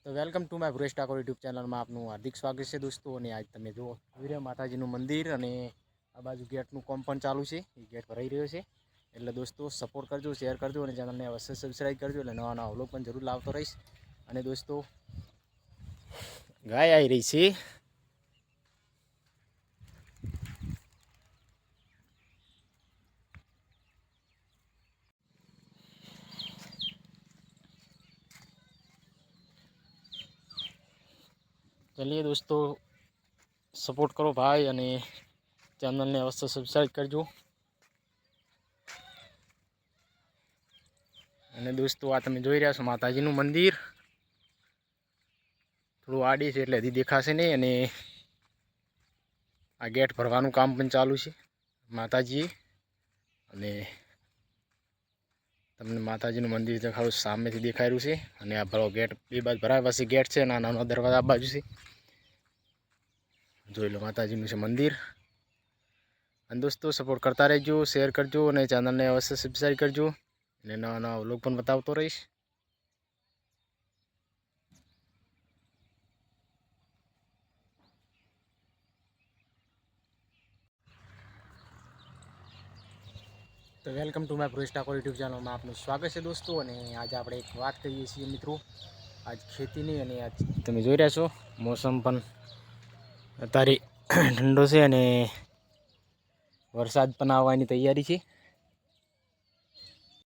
તો welcome to my Bhuresh Thakor YouTube ચેનલમાં આપનું હાર્દિક સ્વાગત છે દોસ્તો। અને આજ તમે જુઓ વીર માતાજીનું મંદિર અને આ બાજુ ગેટનું કામ પણ ચાલુ છે, એ ગેટ ભરાઈ રહ્યો છે। એટલે દોસ્તો સપોર્ટ કરજો, શેર કરજો અને ચેનલને અવશ્ય સબસ્ક્રાઈબ કરજો, એટલે નવા નવા વ્લોગ પણ જરૂર લાવતો રહીશ। અને દોસ્તો ગાય આવી રહી છે, चलिए दोस्तों सपोर्ट करो भाई અને ચેનલને અવશ્ય સબસ્ક્રાઈબ કરજો। અને દોસ્તો આ તમે જોઈ રહ્યા છો માતાજીનું મંદિર, થોડું આડી છે એટલે હજી દેખાશે નહીં। અને આ ગેટ ભરવાનું કામ પણ ચાલુ છે માતાજીએ। અને તમને માતાજીનું મંદિર દેખાડું, સામેથી દેખાઈ રહ્યું છે। અને આ ભરો ગેટ બે બાજુ ભરાય પછી ગેટ છે, નાનો દરવાજા આ બાજુ છે, જોઈ લો માતાજીનું છે મંદિર। અને દોસ્તો સપોર્ટ કરતા રહેજો, શેર કરજો અને ચેનલને અવશ્ય સબસ્ક્રાઈબ કરજો, અને નવા નવા વ્લોગ પણ બતાવતો રહીશ। તો welcome to my Bhuresh Thakor YouTube ચેનલમાં આપનું સ્વાગત છે દોસ્તો। અને આજે આપણે એક વાત કરીએ છીએ મિત્રો, આજ ખેતીની। અને આજ તમે જોઈ રહ્યા છો મોસમ પણ અત્યારે ઠંડો છે અને વરસાદ પણ આવવાની તૈયારી છે।